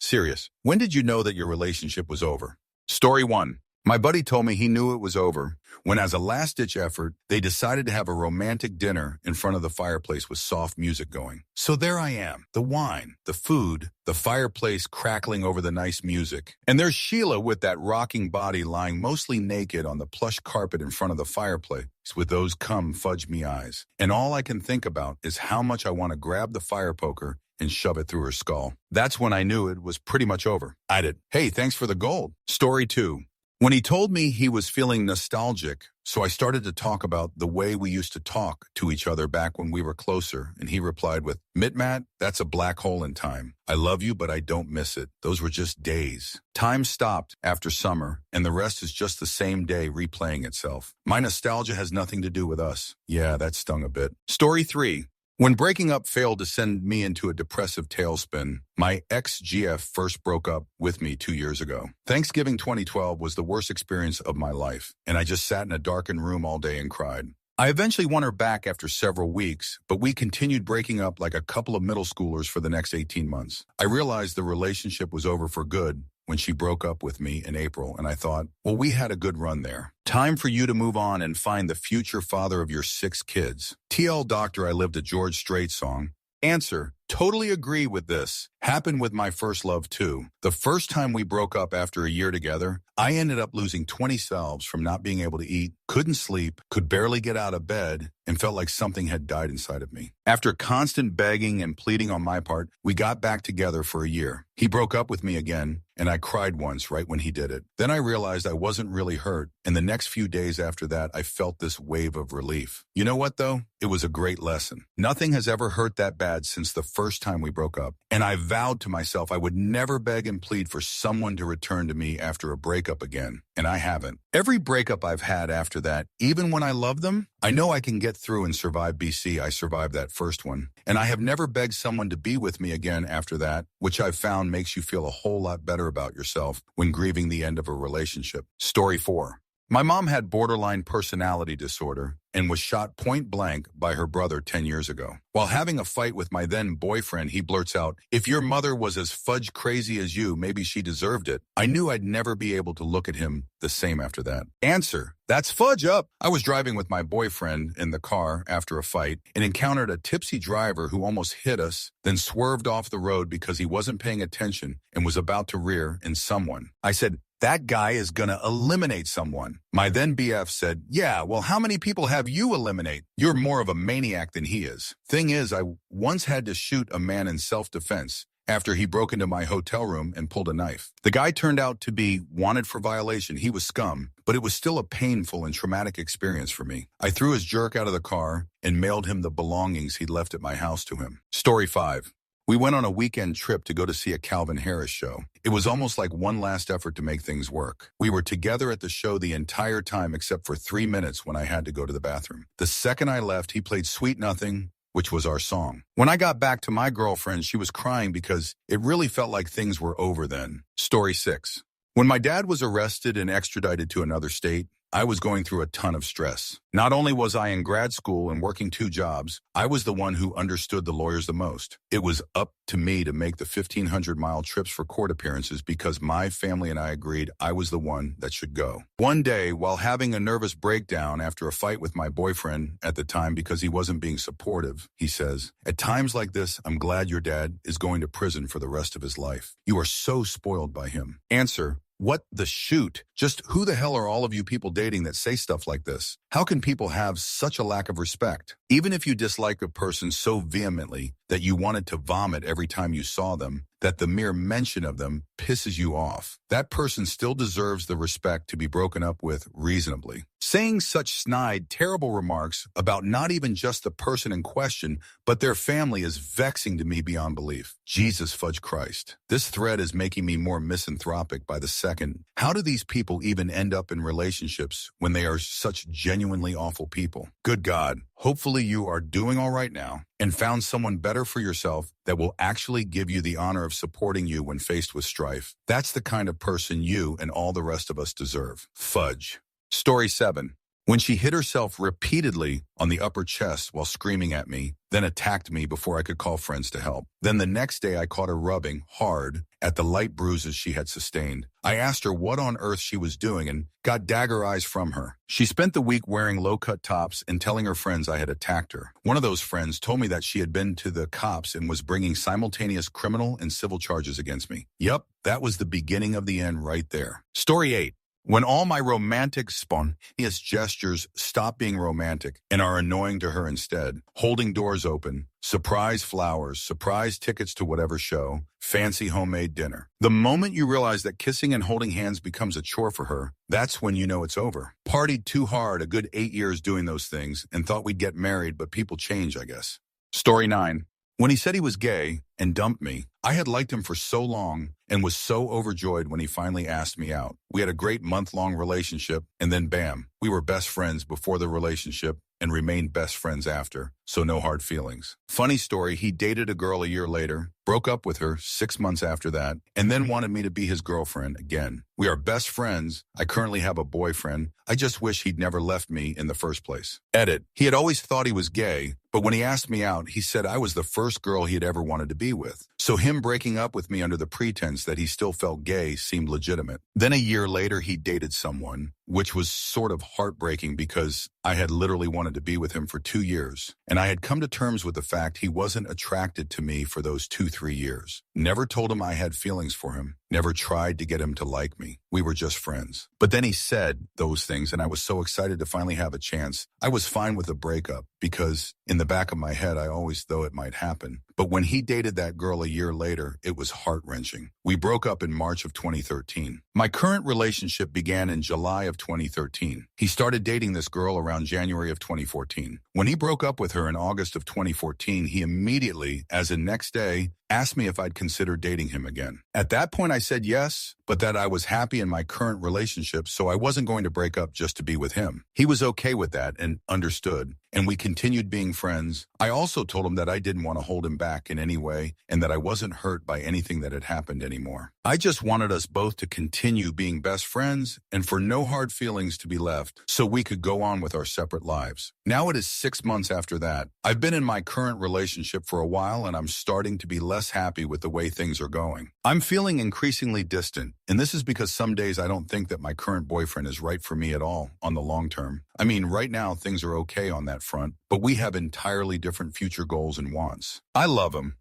Serious. When did you know that your relationship was over? Story 1. My buddy told me he knew it was over when, as a last-ditch effort, they decided to have a romantic dinner in front of the fireplace with soft music going. So there I am, the wine, the food, the fireplace crackling over the nice music. And there's Sheila with that rocking body lying mostly naked on the plush carpet in front of the fireplace with those fudge-me eyes. And all I can think about is how much I want to grab the fire poker and shove it through her skull. That's when I knew it was pretty much over. I did, "Hey, thanks for the gold." Story 2. When he told me he was feeling nostalgic, so I started to talk about the way we used to talk to each other back when we were closer, and he replied with, "Matt, that's a black hole in time. I love you, but I don't miss it. Those were just days. Time stopped after summer, and the rest is just the same day replaying itself. My nostalgia has nothing to do with us." Yeah, that stung a bit. Story 3. When breaking up failed to send me into a depressive tailspin, my ex-GF first broke up with me 2 years ago. Thanksgiving 2012 was the worst experience of my life, and I just sat in a darkened room all day and cried. I eventually won her back after several weeks, but we continued breaking up like a couple of middle schoolers for the next 18 months. I realized the relationship was over for good when she broke up with me in April, and I thought, well, we had a good run there. Time for you to move on and find the future father of your 6 kids. TL Doctor, I lived a George Strait song. Answer, totally agree with this. Happened with my first love too. The first time we broke up after a year together, I ended up losing 20 selves from not being able to eat, couldn't sleep, could barely get out of bed, and felt like something had died inside of me. After constant begging and pleading on my part, we got back together for a year. He broke up with me again, and I cried once right when he did it. Then I realized I wasn't really hurt, and the next few days after that, I felt this wave of relief. You know what, though? It was a great lesson. Nothing has ever hurt that bad since the first time we broke up, and I vowed to myself I would never beg and plead for someone to return to me after a breakup again, and I haven't. Every breakup I've had after that, even when I love them, I know I can get through and survive. I survived that first one, and I have never begged someone to be with me again after that, which I've found makes you feel a whole lot better about yourself when grieving the end of a relationship. Story 4. My mom had borderline personality disorder and was shot point blank by her brother 10 years ago. While having a fight with my then boyfriend, he blurts out, "If your mother was as fudge crazy as you, maybe she deserved it." I knew I'd never be able to look at him the same after that. Answer, that's fudge up. I was driving with my boyfriend in the car after a fight and encountered a tipsy driver who almost hit us, then swerved off the road because he wasn't paying attention and was about to rear in someone. I said, "That guy is gonna eliminate someone." My then BF said, "Yeah, well, how many people have you eliminate? You're more of a maniac than he is." Thing is, I once had to shoot a man in self-defense after he broke into my hotel room and pulled a knife. The guy turned out to be wanted for violation. He was scum, but it was still a painful and traumatic experience for me. I threw his jerk out of the car and mailed him the belongings he'd left at my house to him. Story 5. We went on a weekend trip to go to see a Calvin Harris show. It was almost like one last effort to make things work. We were together at the show the entire time except for 3 minutes when I had to go to the bathroom. The second I left, he played Sweet Nothing, which was our song. When I got back to my girlfriend, she was crying because it really felt like things were over then. Story 6. When my dad was arrested and extradited to another state, I was going through a ton of stress. Not only was I in grad school and working 2 jobs, I was the one who understood the lawyers the most. It was up to me to make the 1,500-mile trips for court appearances because my family and I agreed I was the one that should go. One day, while having a nervous breakdown after a fight with my boyfriend at the time because he wasn't being supportive, he says, "At times like this, I'm glad your dad is going to prison for the rest of his life. You are so spoiled by him." Answer, what the shoot? Just who the hell are all of you people dating that say stuff like this? How can people have such a lack of respect? Even if you dislike a person so vehemently that you wanted to vomit every time you saw them, that the mere mention of them pisses you off, that person still deserves the respect to be broken up with reasonably. Saying such snide, terrible remarks about not even just the person in question, but their family is vexing to me beyond belief. Jesus fudge Christ. This thread is making me more misanthropic by the second. How do these people even end up in relationships when they are such genuinely awful people? Good God. Hopefully you are doing all right now and found someone better for yourself that will actually give you the honor of supporting you when faced with strife. That's the kind of person you and all the rest of us deserve. Fudge. Story 7. when she hit herself repeatedly on the upper chest while screaming at me, then attacked me before I could call friends to help. Then the next day I caught her rubbing hard at the light bruises she had sustained. I asked her what on earth she was doing and got dagger eyes from her. She spent the week wearing low-cut tops and telling her friends I had attacked her. One of those friends told me that she had been to the cops and was bringing simultaneous criminal and civil charges against me. Yup, that was the beginning of the end right there. Story 8. When all my romantic spontaneous gestures stop being romantic and are annoying to her instead, holding doors open, surprise flowers, surprise tickets to whatever show, fancy homemade dinner. The moment you realize that kissing and holding hands becomes a chore for her, that's when you know it's over. Partied too hard a good 8 years doing those things and thought we'd get married, but people change, I guess. Story 9. When he said he was gay and dumped me, I had liked him for so long and was so overjoyed when he finally asked me out. We had a great month-long relationship, and then bam, we were best friends before the relationship and remained best friends after, so no hard feelings. Funny story, he dated a girl a year later, broke up with her 6 months after that, and then wanted me to be his girlfriend again. We are best friends. I currently have a boyfriend. I just wish he'd never left me in the first place. Edit. He had always thought he was gay, but when he asked me out, he said I was the first girl he had ever wanted to be with. So him breaking up with me under the pretense that he still felt gay seemed legitimate. Then a year later, he dated someone, which was sort of heartbreaking because I had literally wanted to be with him for 2 years. And I had come to terms with the fact he wasn't attracted to me for those 2-3 years. Never told him I had feelings for him. Never tried to get him to like me. We were just friends. But then he said those things, and I was so excited to finally have a chance. I was fine with the breakup because in the back of my head, I always thought it might happen. But when he dated that girl a year later, it was heart-wrenching. We broke up in March of 2013. My current relationship began in July of 2013. He started dating this girl around January of 2014. When he broke up with her in August of 2014, he immediately, as in next day, asked me if I'd consider dating him again. At that point, I said yes, but that I was happy in my current relationship, so I wasn't going to break up just to be with him. He was okay with that and understood, and we continued being friends. I also told him that I didn't want to hold him back in any way and that I wasn't hurt by anything that had happened anymore. I just wanted us both to continue being best friends and for no hard feelings to be left so we could go on with our separate lives. Now it is 6 months after that. I've been in my current relationship for a while and I'm starting to be less happy with the way things are going. I'm feeling increasingly distant, and this is because some days I don't think that my current boyfriend is right for me at all on the long term. I mean, right now things are okay on that front, but we have entirely different future goals and wants. I love him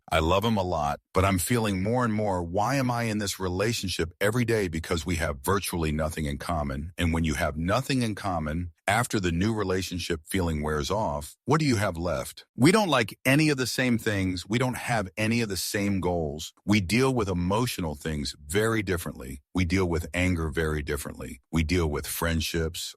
a lot, but I'm feeling more and more, why am I in this relationship every day? Because we have virtually nothing in common. And when you have nothing in common, after the new relationship feeling wears off, what do you have left? We don't like any of the same things. We don't have any of the same goals. We deal with emotional things very differently. We deal with anger very differently. We deal with friendships,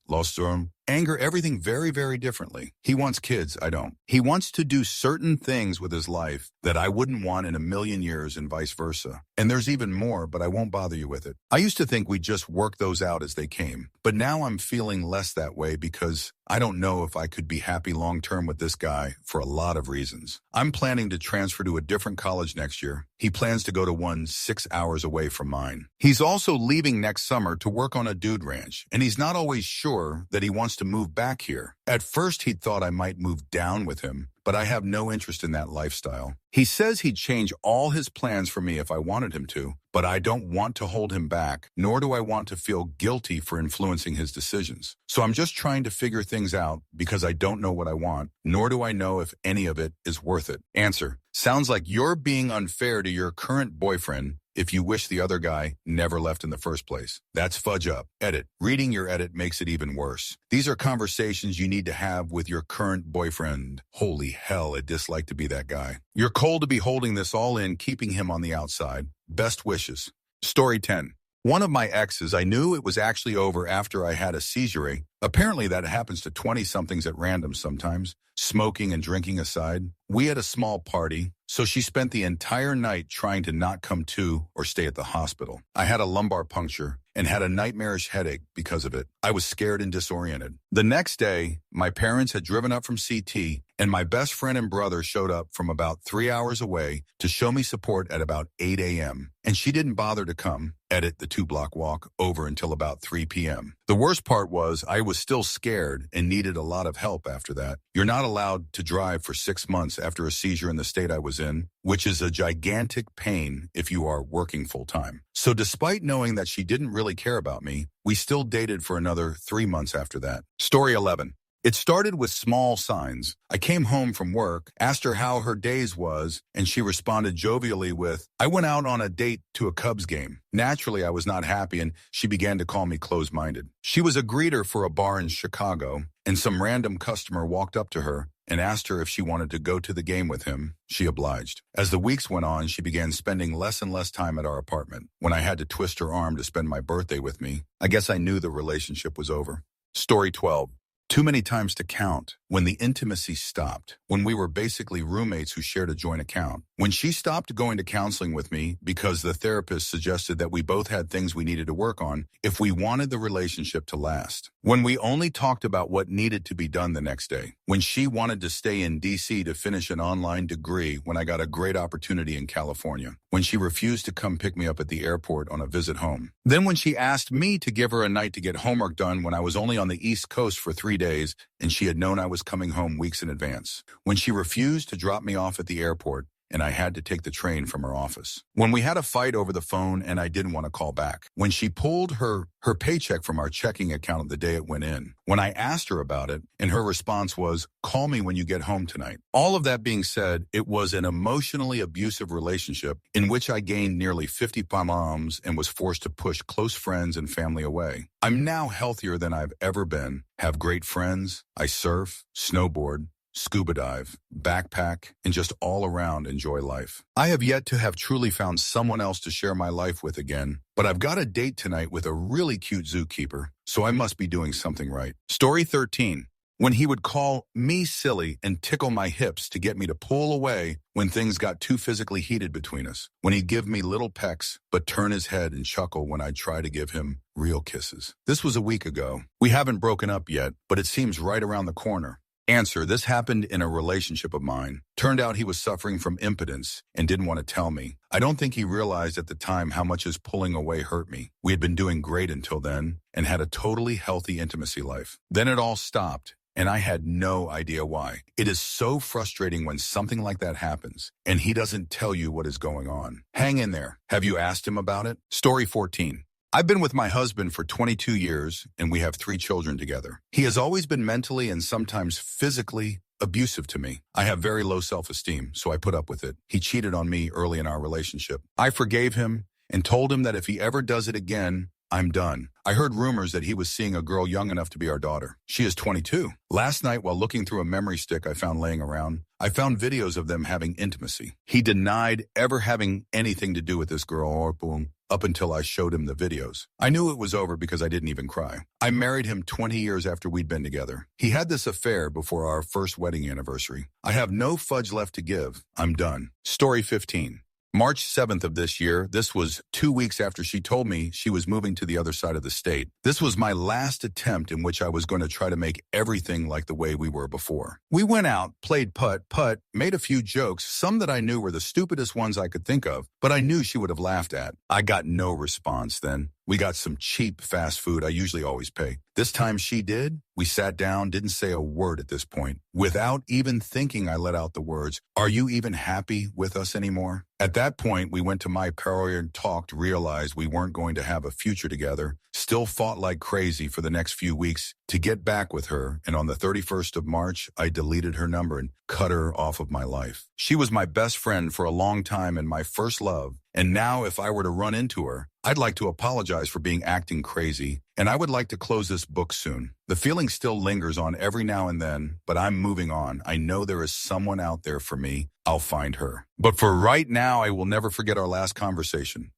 anger, everything very, very differently. He wants kids, I don't. He wants to do certain things with his life that I wouldn't want in a million years and vice versa. And there's even more, but I won't bother you with it. I used to think we'd just work those out as they came, but now I'm feeling less that way because I don't know if I could be happy long-term with this guy for a lot of reasons. I'm planning to transfer to a different college next year. He plans to go to one 6 hours away from mine. He's also leaving next summer to work on a dude ranch, and he's not always sure that he wants to move back here. At first, he thought I might move down with him, but I have no interest in that lifestyle. He says he'd change all his plans for me if I wanted him to, but I don't want to hold him back, nor do I want to feel guilty for influencing his decisions. So I'm just trying to figure things out because I don't know what I want, nor do I know if any of it is worth it. Answer: sounds like you're being unfair to your current boyfriend if you wish the other guy never left in the first place. That's fudge up. Edit. Reading your edit makes it even worse. These are conversations you need to have with your current boyfriend. Holy hell, I'd dislike to be that guy. You're cold to be holding this all in, keeping him on the outside. Best wishes. Story 10. One of my exes, I knew it was actually over after I had a seizure. Apparently that happens to 20-somethings at random sometimes, smoking and drinking aside. We had a small party, so she spent the entire night trying to not come to or stay at the hospital. I had a lumbar puncture and had a nightmarish headache because of it. I was scared and disoriented. The next day, my parents had driven up from CT, and my best friend and brother showed up from about 3 hours away to show me support at about 8 a.m., and she didn't bother to come. edit the 2-block walk over until about 3 p.m. The worst part was I was still scared and needed a lot of help after that. You're not allowed to drive for 6 months after a seizure in the state I was in, which is a gigantic pain if you are working full-time. So despite knowing that she didn't really care about me, we still dated for another 3 months after that. Story 11. It started with small signs. I came home from work, asked her how her days was, and she responded jovially with, "I went out on a date to a Cubs game." Naturally, I was not happy, and she began to call me closed-minded. She was a greeter for a bar in Chicago, and some random customer walked up to her and asked her if she wanted to go to the game with him. She obliged. As the weeks went on, she began spending less and less time at our apartment. When I had to twist her arm to spend my birthday with me, I guess I knew the relationship was over. Story 12. Too many times to count. When the intimacy stopped, when we were basically roommates who shared a joint account, when she stopped going to counseling with me because the therapist suggested that we both had things we needed to work on if we wanted the relationship to last, when we only talked about what needed to be done the next day, when she wanted to stay in D.C. to finish an online degree when I got a great opportunity in California, when she refused to come pick me up at the airport on a visit home, then when she asked me to give her a night to get homework done when I was only on the East Coast for 3 days and she had known I was coming home weeks in advance, when she refused to drop me off at the airport and I had to take the train from her office, when we had a fight over the phone and I didn't want to call back, when she pulled her paycheck from our checking account the day it went in, when I asked her about it and her response was, "Call me when you get home tonight." All of that being said, it was an emotionally abusive relationship in which I gained nearly 50 pounds and was forced to push close friends and family away. I'm now healthier than I've ever been, have great friends, I surf, snowboard, scuba dive, backpack, and just all around enjoy life. I have yet to have truly found someone else to share my life with again, but I've got a date tonight with a really cute zookeeper, so I must be doing something right. Story 13. When he would call me silly and tickle my hips to get me to pull away when things got too physically heated between us. When he'd give me little pecks, but turn his head and chuckle when I'd try to give him real kisses. This was a week ago. We haven't broken up yet, but it seems right around the corner. Answer: this happened in a relationship of mine. Turned out he was suffering from impotence and didn't want to tell me. I don't think he realized at the time how much his pulling away hurt me. We had been doing great until then and had a totally healthy intimacy life. Then it all stopped, and I had no idea why. It is so frustrating when something like that happens and he doesn't tell you what is going on. Hang in there. Have you asked him about it? Story 14. I've been with my husband for 22 years, and we have 3 children together. He has always been mentally and sometimes physically abusive to me. I have very low self-esteem, so I put up with it. He cheated on me early in our relationship. I forgave him and told him that if he ever does it again, I'm done. I heard rumors that he was seeing a girl young enough to be our daughter. She is 22. Last night, while looking through a memory stick I found laying around, I found videos of them having intimacy. He denied ever having anything to do with this girl or boom, up until I showed him the videos. I knew it was over because I didn't even cry. I married him 20 years after we'd been together. He had this affair before our first wedding anniversary. I have no fudge left to give. I'm done. Story 15. March 7th of this year, this was 2 weeks after she told me she was moving to the other side of the state. This was my last attempt in which I was going to try to make everything like the way we were before. We went out, played putt, made a few jokes, some that I knew were the stupidest ones I could think of, but I knew she would have laughed at. I got no response then. We got some cheap fast food I usually always pay. This time she did. We sat down, didn't say a word at this point. Without even thinking, I let out the words, "Are you even happy with us anymore?" At that point, we went to my parlor and talked, realized we weren't going to have a future together, still fought like crazy for the next few weeks to get back with her, and on the 31st of March, I deleted her number and cut her off of my life. She was my best friend for a long time and my first love, and now if I were to run into her, I'd like to apologize for being acting crazy, and I would like to close this book soon. The feeling still lingers on every now and then, but I'm moving on. I know there is someone out there for me. I'll find her. But for right now, I will never forget our last conversation.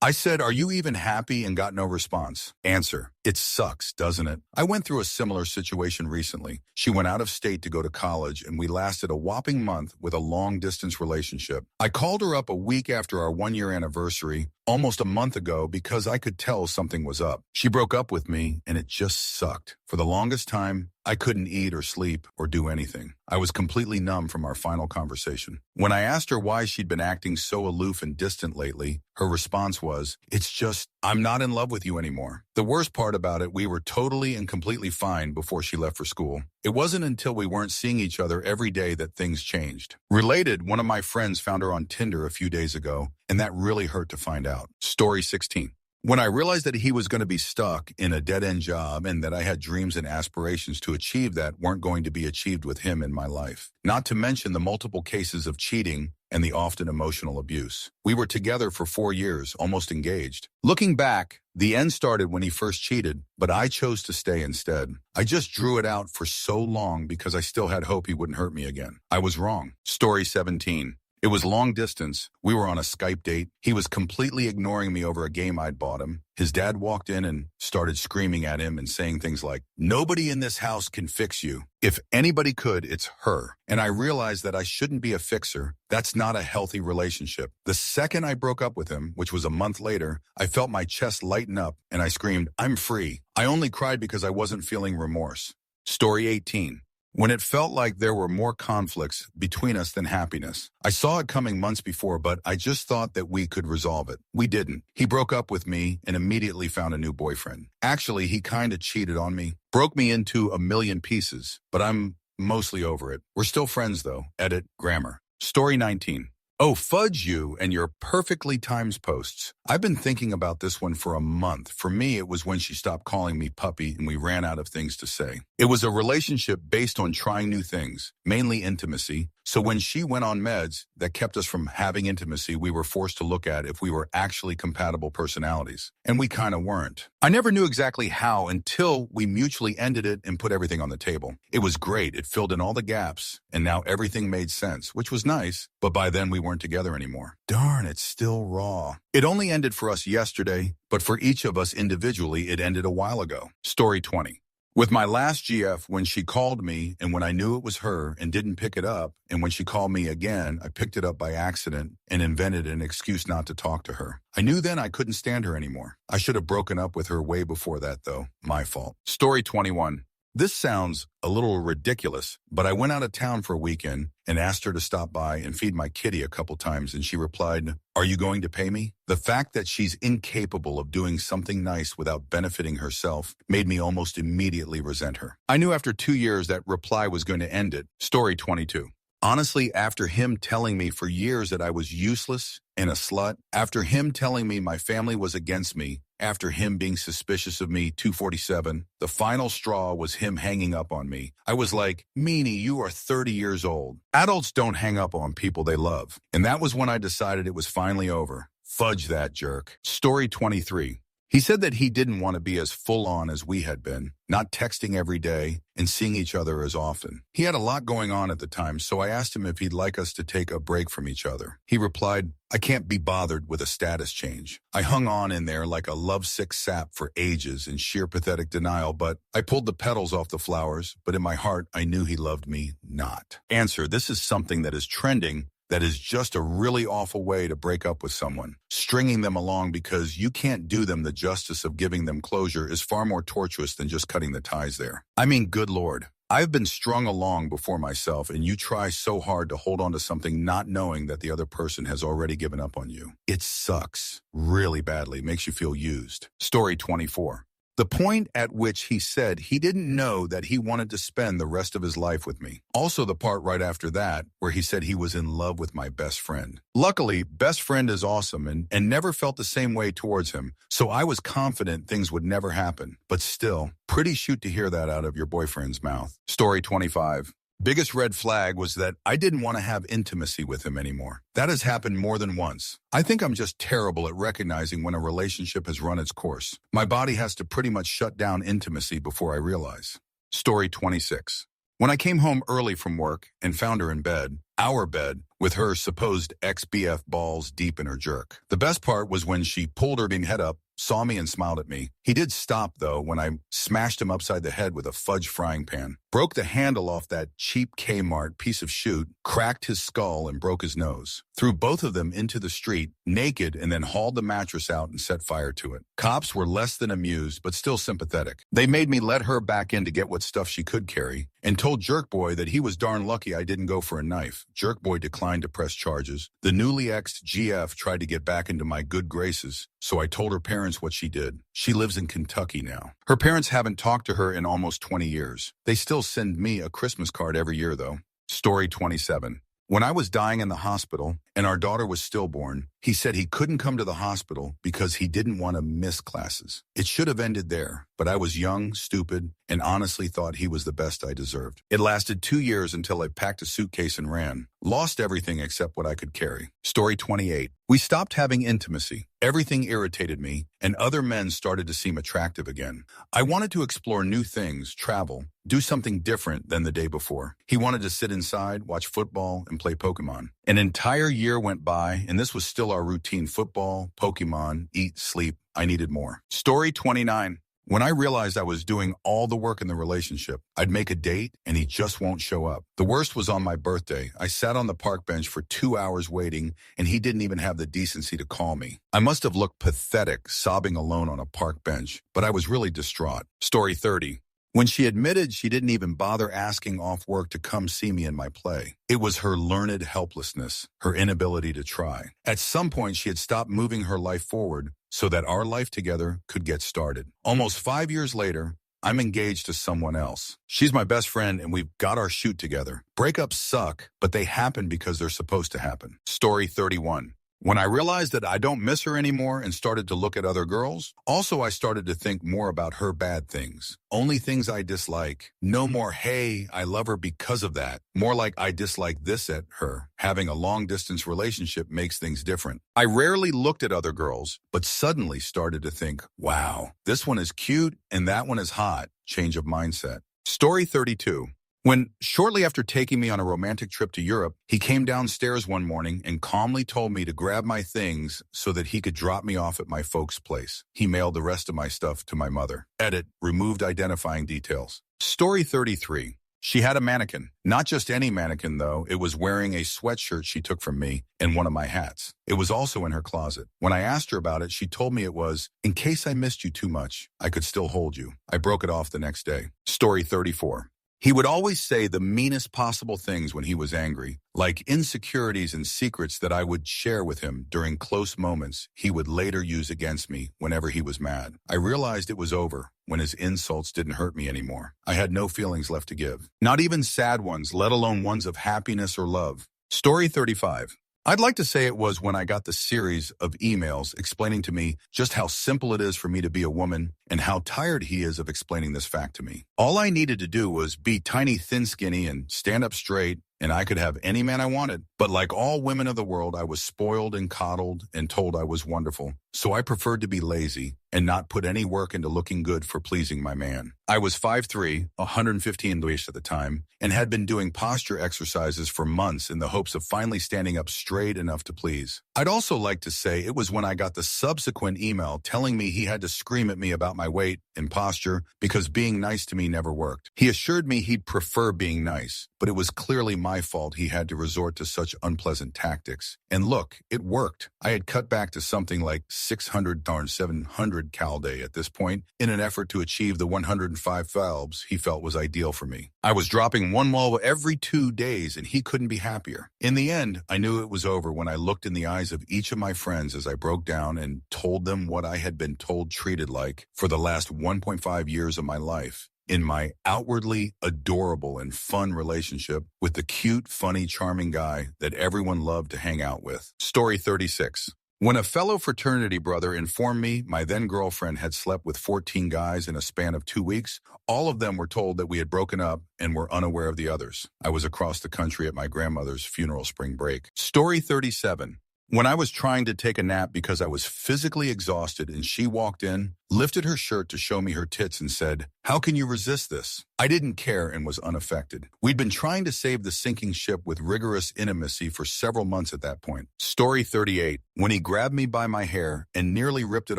I said, "Are you even happy?" and got no response. Answer: it sucks, doesn't it? I went through a similar situation recently. She went out of state to go to college, and we lasted a whopping month with a long-distance relationship. I called her up a week after our 1-year anniversary, almost a month ago, because I could tell something was up. She broke up with me, and it just sucked. For the longest time, I couldn't eat or sleep or do anything. I was completely numb from our final conversation. When I asked her why she'd been acting so aloof and distant lately, her response was, "It's just, I'm not in love with you anymore." The worst part about it, we were totally and completely fine before she left for school. It wasn't until we weren't seeing each other every day that things changed. Related, one of my friends found her on Tinder a few days ago, and that really hurt to find out. Story 16. When I realized that he was going to be stuck in a dead-end job and that I had dreams and aspirations to achieve that weren't going to be achieved with him in my life, not to mention the multiple cases of cheating and the often emotional abuse. We were together for 4 years, almost engaged. Looking back, the end started when he first cheated, but I chose to stay instead. I just drew it out for so long because I still had hope he wouldn't hurt me again. I was wrong. Story 17. It was long distance. We were on a Skype date. He was completely ignoring me over a game I'd bought him. His dad walked in and started screaming at him and saying things like, "Nobody in this house can fix you. If anybody could, it's her." And I realized that I shouldn't be a fixer. That's not a healthy relationship. The second I broke up with him, which was a month later, I felt my chest lighten up and I screamed, "I'm free." I only cried because I wasn't feeling remorse. Story 18. When it felt like there were more conflicts between us than happiness. I saw it coming months before, but I just thought that we could resolve it. We didn't. He broke up with me and immediately found a new boyfriend. Actually, he kind of cheated on me, broke me into a million pieces, but I'm mostly over it. We're still friends though. Edit, grammar. Story 19. Oh, fudge you and your perfectly timed posts. I've been thinking about this one for a month. For me, it was when she stopped calling me puppy and we ran out of things to say. It was a relationship based on trying new things, mainly intimacy. So when she went on meds that kept us from having intimacy, we were forced to look at if we were actually compatible personalities. And we kind of weren't. I never knew exactly how until we mutually ended it and put everything on the table. It was great. It filled in all the gaps. And now everything made sense, which was nice. But by then we weren't together anymore. Darn, it's still raw. It only ended for us yesterday, but for each of us individually, it ended a while ago. Story 20. With my last GF, when she called me and when I knew it was her and didn't pick it up, and when she called me again, I picked it up by accident and invented an excuse not to talk to her. I knew then I couldn't stand her anymore. I should have broken up with her way before that, though. My fault. Story 21. This sounds a little ridiculous, but I went out of town for a weekend and asked her to stop by and feed my kitty a couple times, and she replied, "Are you going to pay me?" The fact that she's incapable of doing something nice without benefiting herself made me almost immediately resent her. I knew after 2 years that reply was going to end it. Story 22. Honestly, after him telling me for years that I was useless and a slut, after him telling me my family was against me, after him being suspicious of me, 247, the final straw was him hanging up on me. I was like, "Meanie, you are 30 years old. Adults don't hang up on people they love." And that was when I decided it was finally over. Fudge that jerk. Story 23. He said that he didn't want to be as full-on as we had been, not texting every day and seeing each other as often. He had a lot going on at the time, so I asked him if he'd like us to take a break from each other. He replied, "I can't be bothered with a status change." I hung on in there like a lovesick sap for ages in sheer pathetic denial, but I pulled the petals off the flowers, but in my heart, I knew he loved me not. Answer, this is something that is trending. That is just a really awful way to break up with someone. Stringing them along because you can't do them the justice of giving them closure is far more tortuous than just cutting the ties there. I mean, good Lord. I've been strung along before myself, and you try so hard to hold on to something not knowing that the other person has already given up on you. It sucks really badly, makes you feel used. Story 24. The point at which he said he didn't know that he wanted to spend the rest of his life with me. Also the part right after that where he said he was in love with my best friend. Luckily, best friend is awesome and never felt the same way towards him, so I was confident things would never happen. But still, pretty shoot to hear that out of your boyfriend's mouth. Story 25. Biggest red flag was that I didn't want to have intimacy with him anymore. That has happened more than once. I think I'm just terrible at recognizing when a relationship has run its course. My body has to pretty much shut down intimacy before I realize. Story 26. When I came home early from work and found her in bed, our bed, with her supposed ex-BF balls deep in her jerk. The best part was when she pulled her head up, saw me and smiled at me. He did stop, though, when I smashed him upside the head with a fudge frying pan. broke the handle off that cheap Kmart piece of chute, cracked his skull, and broke his nose. Threw both of them into the street, naked, and then hauled the mattress out and set fire to it. Cops were less than amused, but still sympathetic. They made me let her back in to get what stuff she could carry, and told Jerkboy that he was darn lucky I didn't go for a knife. Jerkboy declined to press charges. The newly exed GF tried to get back into my good graces, so I told her parents what she did. She lives in Kentucky now. Her parents haven't talked to her in almost 20 years. They still send me a Christmas card every year, though. Story 27. When I was dying in the hospital and our daughter was stillborn, he said he couldn't come to the hospital because he didn't want to miss classes. It should have ended there, but I was young, stupid, and honestly thought he was the best I deserved. It lasted 2 years until I packed a suitcase and ran. Lost everything except what I could carry. Story 28. We stopped having intimacy. Everything irritated me, and other men started to seem attractive again. I wanted to explore new things, travel, do something different than the day before. He wanted to sit inside, watch football, and play Pokemon. An entire year went by, and this was still our routine: football, Pokemon, eat, sleep. I needed more. Story 29. When I realized I was doing all the work in the relationship, I'd make a date and he just won't show up. The worst was on my birthday. I sat on the park bench for 2 hours waiting, and he didn't even have the decency to call me. I must have looked pathetic, sobbing alone on a park bench, but I was really distraught. Story 30. When she admitted she didn't even bother asking off work to come see me in my play, it was her learned helplessness, her inability to try. At some point, she had stopped moving her life forward so that our life together could get started. Almost 5 years later, I'm engaged to someone else. She's my best friend, and we've got our shoot together. Breakups suck, but they happen because they're supposed to happen. Story 31. When I realized that I don't miss her anymore and started to look at other girls, also I started to think more about her bad things. Only things I dislike. No more, hey, I love her because of that. More like, I dislike this at her. Having a long-distance relationship makes things different. I rarely looked at other girls, but suddenly started to think, wow, this one is cute and that one is hot. Change of mindset. Story 32. When, shortly after taking me on a romantic trip to Europe, he came downstairs one morning and calmly told me to grab my things so that he could drop me off at my folks' place. He mailed the rest of my stuff to my mother. Edit, removed identifying details. Story 33. She had a mannequin. Not just any mannequin, though. It was wearing a sweatshirt she took from me and one of my hats. It was also in her closet. When I asked her about it, she told me it was, in case I missed you too much, I could still hold you. I broke it off the next day. Story 34. He would always say the meanest possible things when he was angry, like insecurities and secrets that I would share with him during close moments he would later use against me whenever he was mad. I realized it was over when his insults didn't hurt me anymore. I had no feelings left to give, not even sad ones, let alone ones of happiness or love. Story 35. I'd like to say it was when I got the series of emails explaining to me just how simple it is for me to be a woman and how tired he is of explaining this fact to me. All I needed to do was be tiny, thin, skinny, and stand up straight, and I could have any man I wanted. But like all women of the world, I was spoiled and coddled and told I was wonderful. So I preferred to be lazy and not put any work into looking good for pleasing my man. I was 5'3", 115 waist at the time, and had been doing posture exercises for months in the hopes of finally standing up straight enough to please. I'd also like to say it was when I got the subsequent email telling me he had to scream at me about my weight and posture because being nice to me never worked. He assured me he'd prefer being nice, but it was clearly my fault he had to resort to such unpleasant tactics. And look, it worked. I had cut back to something like 600 darn 700 cal day at this point in an effort to achieve the 105 valves he felt was ideal for me. I was dropping one wall every 2 days and he couldn't be happier. In the end, I knew it was over when I looked in the eyes of each of my friends as I broke down and told them what I had been told treated like for the last 1.5 years of my life in my outwardly adorable and fun relationship with the cute, funny, charming guy that everyone loved to hang out with. Story 36. When a fellow fraternity brother informed me my then-girlfriend had slept with 14 guys in a span of 2 weeks, all of them were told that we had broken up and were unaware of the others. I was across the country at my grandmother's funeral spring break. Story 37. When I was trying to take a nap because I was physically exhausted and she walked in, lifted her shirt to show me her tits and said, "How can you resist this?" I didn't care and was unaffected. We'd been trying to save the sinking ship with rigorous intimacy for several months at that point. Story 38. When he grabbed me by my hair and nearly ripped it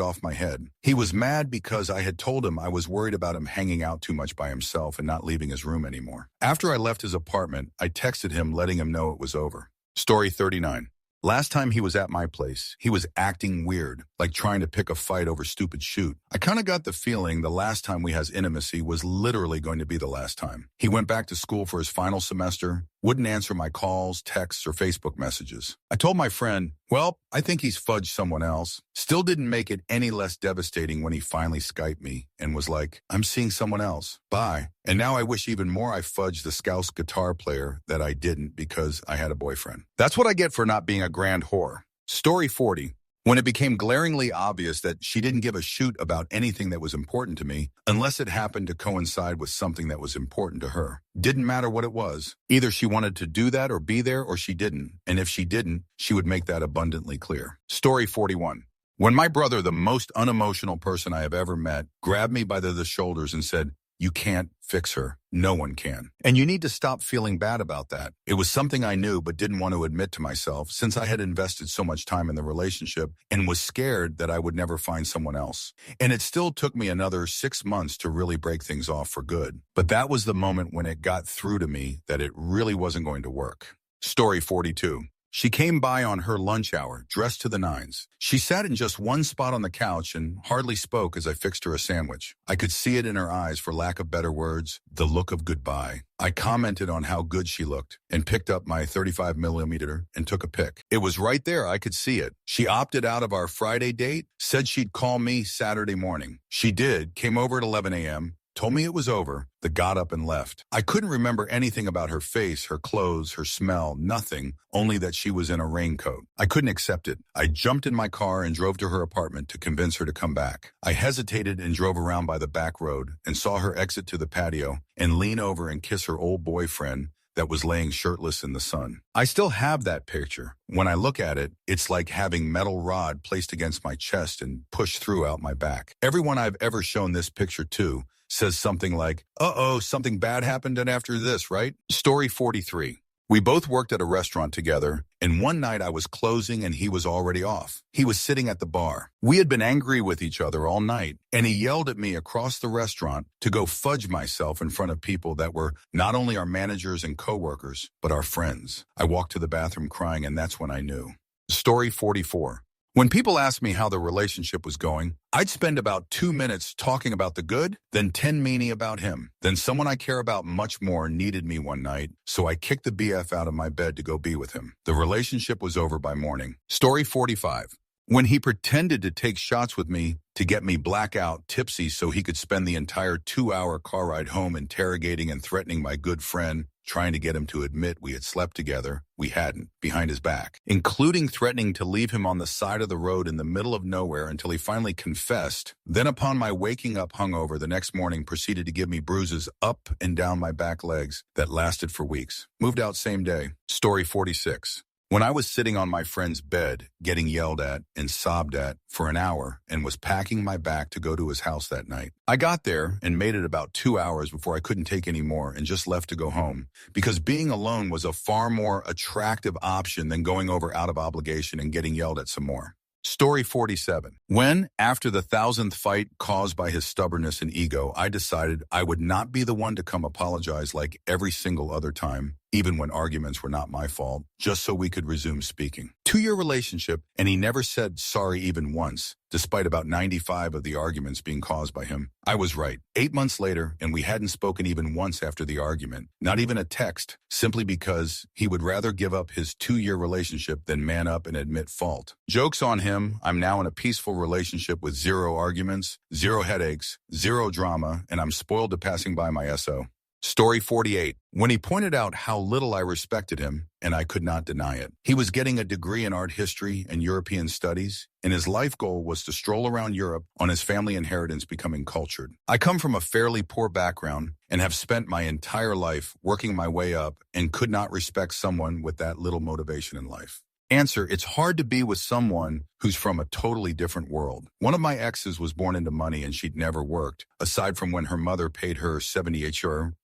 off my head. He was mad because I had told him I was worried about him hanging out too much by himself and not leaving his room anymore. After I left his apartment, I texted him letting him know it was over. Story 39. Last time he was at my place, he was acting weird, like trying to pick a fight over stupid shoot. I kind of got the feeling the last time we had intimacy was literally going to be the last time. He went back to school for his final semester, wouldn't answer my calls, texts, or Facebook messages. I told my friend, well, I think he's fudged someone else. Still didn't make it any less devastating when he finally Skyped me and was like, "I'm seeing someone else. Bye." And now I wish even more I fudged the Scouse guitar player that I didn't because I had a boyfriend. That's what I get for not being a grand whore. Story 40. When it became glaringly obvious that she didn't give a shoot about anything that was important to me, unless it happened to coincide with something that was important to her. Didn't matter what it was. Either she wanted to do that or be there, or she didn't. And if she didn't, she would make that abundantly clear. Story 41. When my brother, the most unemotional person I have ever met, grabbed me by the shoulders and said, "You can't fix her. No one can. And you need to stop feeling bad about that." It was something I knew but didn't want to admit to myself since I had invested so much time in the relationship and was scared that I would never find someone else. And it still took me another 6 months to really break things off for good. But that was the moment when it got through to me that it really wasn't going to work. Story 42. She came by on her lunch hour, dressed to the nines. She sat in just one spot on the couch and hardly spoke as I fixed her a sandwich. I could see it in her eyes, for lack of better words, the look of goodbye. I commented on how good she looked and picked up my 35mm and took a pic. It was right there, I could see it. She opted out of our Friday date, said she'd call me Saturday morning. She did, came over at 11 a.m., told me it was over, then got up and left. I couldn't remember anything about her face, her clothes, her smell, nothing, only that she was in a raincoat. I couldn't accept it. I jumped in my car and drove to her apartment to convince her to come back. I hesitated and drove around by the back road and saw her exit to the patio and lean over and kiss her old boyfriend that was laying shirtless in the sun. I still have that picture. When I look at it, it's like having metal rod placed against my chest and pushed through out my back. Everyone I've ever shown this picture to says something like, "Uh-oh, something bad happened and after this, right?" Story 43. We both worked at a restaurant together, and one night I was closing and he was already off. He was sitting at the bar. We had been angry with each other all night, and he yelled at me across the restaurant to go fudge myself in front of people that were not only our managers and coworkers, but our friends. I walked to the bathroom crying, and that's when I knew. Story 44. When people asked me how the relationship was going, I'd spend about 2 minutes talking about the good, then 10 meaning about him. Then someone I care about much more needed me one night, so I kicked the BF out of my bed to go be with him. The relationship was over by morning. Story 45. When he pretended to take shots with me to get me blackout, tipsy, so he could spend the entire 2-hour car ride home interrogating and threatening my good friend, trying to get him to admit we had slept together, we hadn't, behind his back, including threatening to leave him on the side of the road in the middle of nowhere until he finally confessed. Then upon my waking up hungover the next morning, proceeded to give me bruises up and down my back legs that lasted for weeks. Moved out same day. Story 46. When I was sitting on my friend's bed, getting yelled at and sobbed at for an hour and was packing my bag to go to his house that night. I got there and made it about 2 hours before I couldn't take any more and just left to go home because being alone was a far more attractive option than going over out of obligation and getting yelled at some more. Story 47. When, after the 1,000th fight caused by his stubbornness and ego, I decided I would not be the one to come apologize like every single other time, even when arguments were not my fault, just so we could resume speaking. 2-year relationship, and he never said sorry even once, despite about 95 of the arguments being caused by him. I was right. 8 months later, and we hadn't spoken even once after the argument, not even a text, simply because he would rather give up his 2-year relationship than man up and admit fault. Joke's on him, I'm now in a peaceful relationship with 0 arguments, 0 headaches, 0 drama, and I'm spoiled to passing by my SO. Story 48. When he pointed out how little I respected him, and I could not deny it. He was getting a degree in art history and European studies, and his life goal was to stroll around Europe on his family inheritance becoming cultured. I come from a fairly poor background and have spent my entire life working my way up and could not respect someone with that little motivation in life. Answer, it's hard to be with someone who's from a totally different world. One of my exes was born into money and she'd never worked, aside from when her mother paid her 78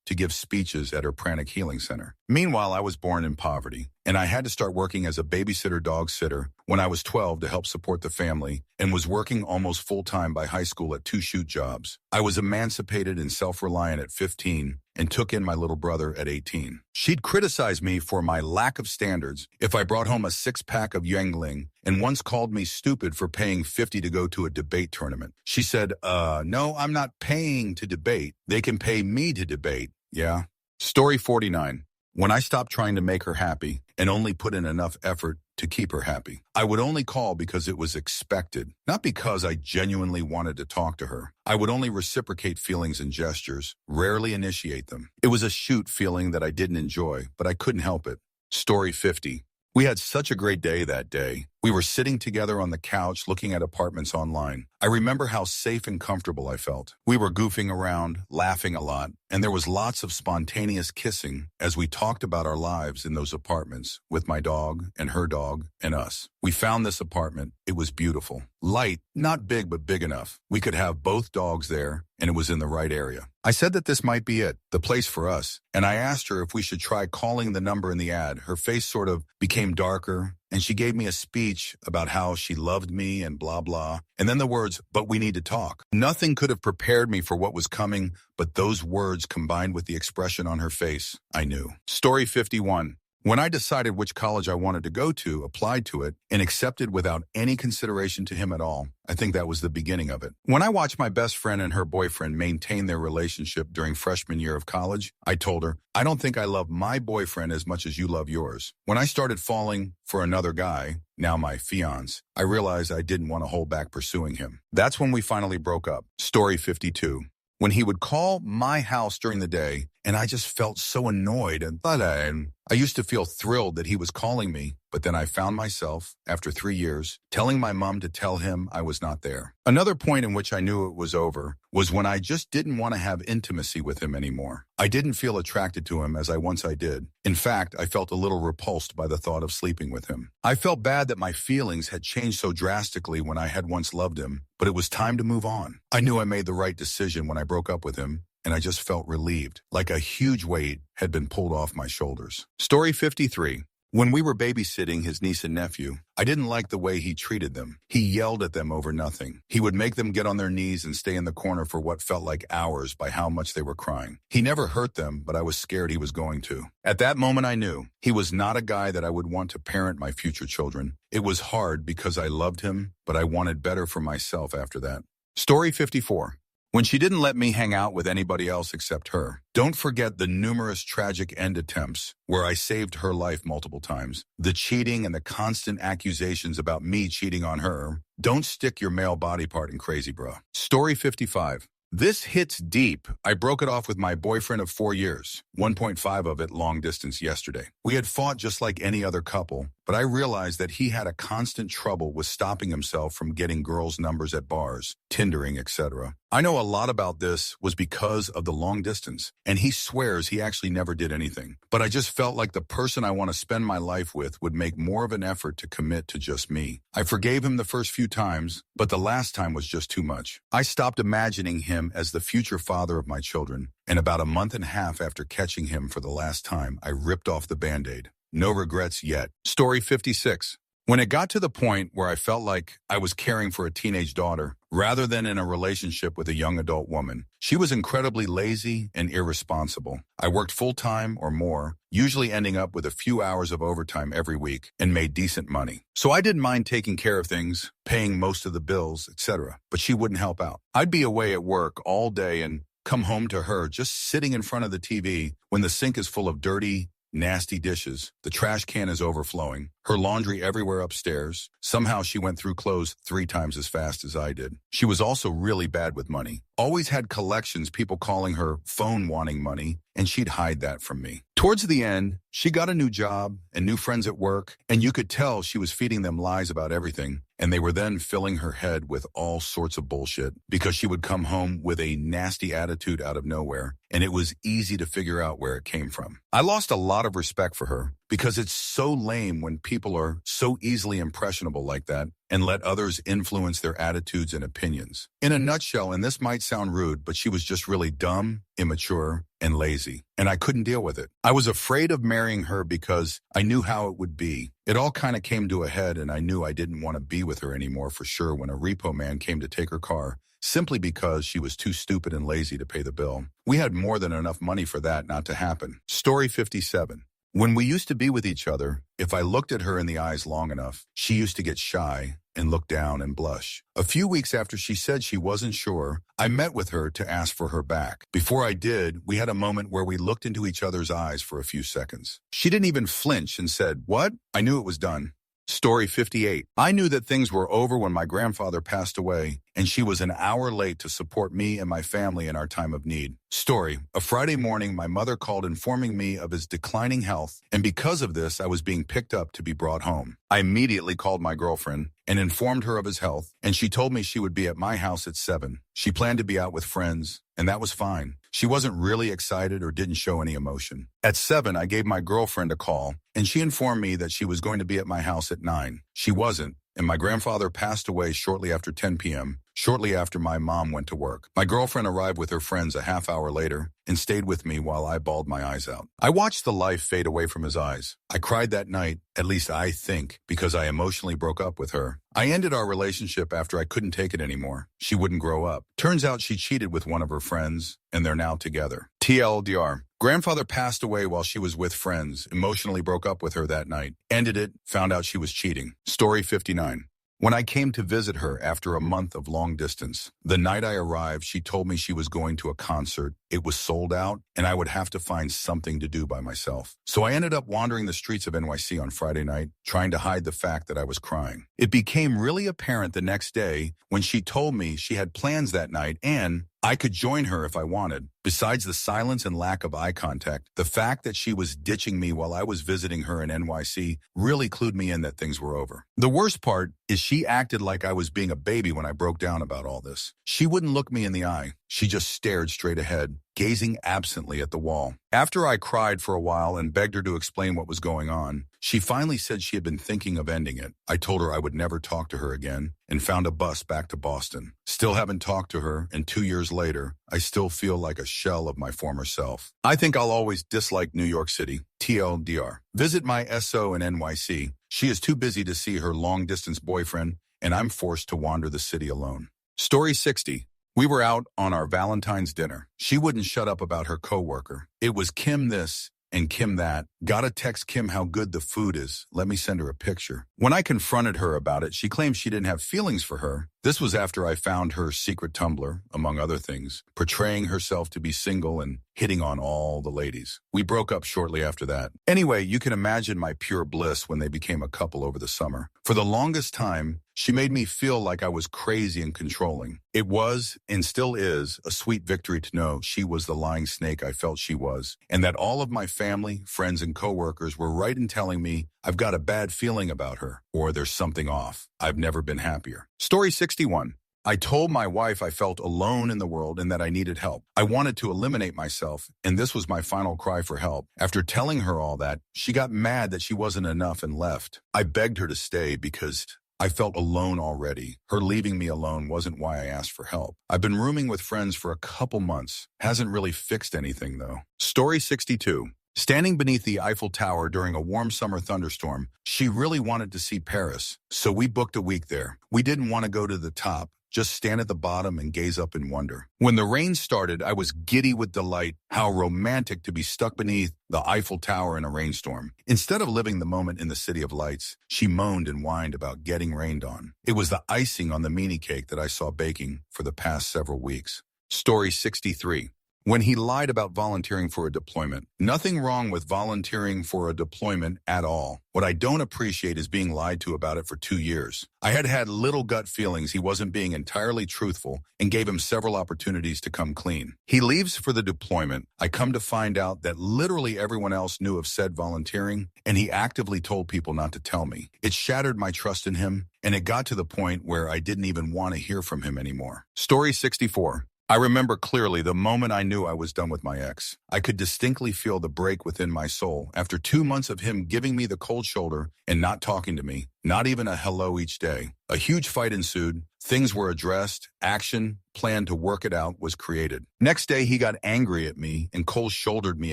to give speeches at her pranic healing center. Meanwhile, I was born in poverty, and I had to start working as a babysitter dog sitter when I was 12 to help support the family, and was working almost full-time by high school at 2 shoot jobs. I was emancipated and self-reliant at 15 and took in my little brother at 18. She'd criticize me for my lack of standards if I brought home a 6-pack of Yuengling, and once called me stupid for paying $50 to go to a debate tournament. She said, no, I'm not paying to debate. They can pay me to debate. Yeah. Story 49. When I stopped trying to make her happy and only put in enough effort to keep her happy, I would only call because it was expected, not because I genuinely wanted to talk to her. I would only reciprocate feelings and gestures, rarely initiate them. It was a shoot feeling that I didn't enjoy, but I couldn't help it. Story 50. We had such a great day that day. We were sitting together on the couch looking at apartments online. I remember how safe and comfortable I felt. We were goofing around, laughing a lot, and there was lots of spontaneous kissing as we talked about our lives in those apartments with my dog and her dog and us. We found this apartment. It was beautiful. Light, not big, but big enough. We could have both dogs there, and it was in the right area. I said that this might be it, the place for us, and I asked her if we should try calling the number in the ad. Her face sort of became darker, and she gave me a speech about how she loved me and blah, blah. And then the words, but we need to talk. Nothing could have prepared me for what was coming, but those words combined with the expression on her face, I knew. Story 51. When I decided which college I wanted to go to, applied to it, and accepted without any consideration to him at all, I think that was the beginning of it. When I watched my best friend and her boyfriend maintain their relationship during freshman year of college, I told her, I don't think I love my boyfriend as much as you love yours. When I started falling for another guy, now my fiancé, I realized I didn't want to hold back pursuing him. That's when we finally broke up. Story 52. When he would call my house during the day, and I just felt so annoyed, and I used to feel thrilled that he was calling me, but then I found myself, after 3 years, telling my mom to tell him I was not there. Another point in which I knew it was over was when I just didn't want to have intimacy with him anymore. I didn't feel attracted to him as I once did. In fact, I felt a little repulsed by the thought of sleeping with him. I felt bad that my feelings had changed so drastically when I had once loved him, but it was time to move on. I knew I made the right decision when I broke up with him, and I just felt relieved, like a huge weight had been pulled off my shoulders. Story 53. When we were babysitting his niece and nephew, I didn't like the way he treated them. He yelled at them over nothing. He would make them get on their knees and stay in the corner for what felt like hours by how much they were crying. He never hurt them, but I was scared he was going to. At that moment, I knew he was not a guy that I would want to parent my future children. It was hard because I loved him, but I wanted better for myself after that. Story 54. When she didn't let me hang out with anybody else except her. Don't forget the numerous tragic end attempts where I saved her life multiple times. The cheating and the constant accusations about me cheating on her. Don't stick your male body part in crazy, bro. Story 55. This hits deep. I broke it off with my boyfriend of 4 years, 1.5 of it long distance yesterday. We had fought just like any other couple, but I realized that he had a constant trouble with stopping himself from getting girls' numbers at bars, Tindering, etc. I know a lot about this was because of the long distance, and he swears he actually never did anything. But I just felt like the person I want to spend my life with would make more of an effort to commit to just me. I forgave him the first few times, but the last time was just too much. I stopped imagining him as the future father of my children, and about a month and a half after catching him for the last time, I ripped off the Band-Aid. No regrets yet. Story 56. When it got to the point where I felt like I was caring for a teenage daughter, rather than in a relationship with a young adult woman, she was incredibly lazy and irresponsible. I worked full-time or more, usually ending up with a few hours of overtime every week, and made decent money. So I didn't mind taking care of things, paying most of the bills, etc. But she wouldn't help out. I'd be away at work all day and come home to her just sitting in front of the TV when the sink is full of dirty, nasty dishes, the trash can is overflowing, her laundry everywhere upstairs. Somehow she went through clothes 3 times as fast as I did. She was also really bad with money. Always had collections, people calling her phone wanting money, and she'd hide that from me. Towards the end, she got a new job and new friends at work, and you could tell she was feeding them lies about everything, and they were then filling her head with all sorts of bullshit because she would come home with a nasty attitude out of nowhere, and it was easy to figure out where it came from. I lost a lot of respect for her, because it's so lame when people are so easily impressionable like that and let others influence their attitudes and opinions. In a nutshell, and this might sound rude, but she was just really dumb, immature, and lazy, and I couldn't deal with it. I was afraid of marrying her because I knew how it would be. It all kind of came to a head, and I knew I didn't want to be with her anymore for sure when a repo man came to take her car, simply because she was too stupid and lazy to pay the bill. We had more than enough money for that not to happen. Story 57. When we used to be with each other, if I looked at her in the eyes long enough, she used to get shy and look down and blush. A few weeks after she said she wasn't sure, I met with her to ask for her back. Before I did, we had a moment where we looked into each other's eyes for a few seconds. She didn't even flinch and said, "What?" I knew it was done. Story 58. I knew that things were over when my grandfather passed away, and she was an hour late to support me and my family in our time of need. Story. A Friday morning, my mother called informing me of his declining health, and because of this, I was being picked up to be brought home. I immediately called my girlfriend and informed her of his health, and she told me she would be at my house at 7. She planned to be out with friends, and that was fine. She wasn't really excited or didn't show any emotion. At 7, I gave my girlfriend a call, and she informed me that she was going to be at my house at 9. She wasn't, and my grandfather passed away shortly after 10 p.m., shortly after my mom went to work. My girlfriend arrived with her friends a half hour later and stayed with me while I bawled my eyes out. I watched the life fade away from his eyes. I cried that night, at least I think, because I emotionally broke up with her. I ended our relationship after I couldn't take it anymore. She wouldn't grow up. Turns out she cheated with one of her friends, and they're now together. TLDR. Grandfather passed away while she was with friends, emotionally broke up with her that night, ended it, found out she was cheating. Story 59. When I came to visit her after a month of long distance, the night I arrived, she told me she was going to a concert. It was sold out, and I would have to find something to do by myself. So I ended up wandering the streets of NYC on Friday night, trying to hide the fact that I was crying. It became really apparent the next day when she told me she had plans that night and I could join her if I wanted. Besides the silence and lack of eye contact, the fact that she was ditching me while I was visiting her in NYC really clued me in that things were over. The worst part is she acted like I was being a baby when I broke down about all this. She wouldn't look me in the eye. She just stared straight ahead, gazing absently at the wall. After I cried for a while and begged her to explain what was going on, she finally said she had been thinking of ending it. I told her I would never talk to her again and found a bus back to Boston. Still haven't talked to her, and 2 years later, I still feel like a shell of my former self. I think I'll always dislike New York City. TLDR. Visit my SO in NYC. She is too busy to see her long-distance boyfriend, and I'm forced to wander the city alone. Story 60. We were out on our Valentine's dinner. She wouldn't shut up about her coworker. It was Kim this and Kim that. Gotta text Kim how good the food is. Let me send her a picture. When I confronted her about it, she claimed she didn't have feelings for her. This was after I found her secret Tumblr, among other things, portraying herself to be single and hitting on all the ladies. We broke up shortly after that. Anyway, you can imagine my pure bliss when they became a couple over the summer. For the longest time, she made me feel like I was crazy and controlling. It was, and still is, a sweet victory to know she was the lying snake I felt she was, and that all of my family, friends, and coworkers were right in telling me I've got a bad feeling about her, or there's something off. I've never been happier. Story 61. I told my wife I felt alone in the world and that I needed help. I wanted to eliminate myself, and this was my final cry for help. After telling her all that, she got mad that she wasn't enough and left. I begged her to stay because I felt alone already. Her leaving me alone wasn't why I asked for help. I've been rooming with friends for a couple months. Hasn't really fixed anything, though. Story 62. Standing beneath the Eiffel Tower during a warm summer thunderstorm, she really wanted to see Paris, so we booked a week there. We didn't want to go to the top, just stand at the bottom and gaze up in wonder. When the rain started, I was giddy with delight. How romantic to be stuck beneath the Eiffel Tower in a rainstorm. Instead of living the moment in the City of Lights, she moaned and whined about getting rained on. It was the icing on the meanie cake that I saw baking for the past several weeks. Story 63. When he lied about volunteering for a deployment. Nothing wrong with volunteering for a deployment at all. What I don't appreciate is being lied to about it for 2 years. I had had little gut feelings he wasn't being entirely truthful and gave him several opportunities to come clean. He leaves for the deployment. I come to find out that literally everyone else knew of said volunteering, and he actively told people not to tell me. It shattered my trust in him, and it got to the point where I didn't even want to hear from him anymore. Story 64. I remember clearly the moment I knew I was done with my ex. I could distinctly feel the break within my soul after 2 months of him giving me the cold shoulder and not talking to me, not even a hello each day. A huge fight ensued. Things were addressed. Action, plan to work it out was created. Next day, he got angry at me and cold shouldered me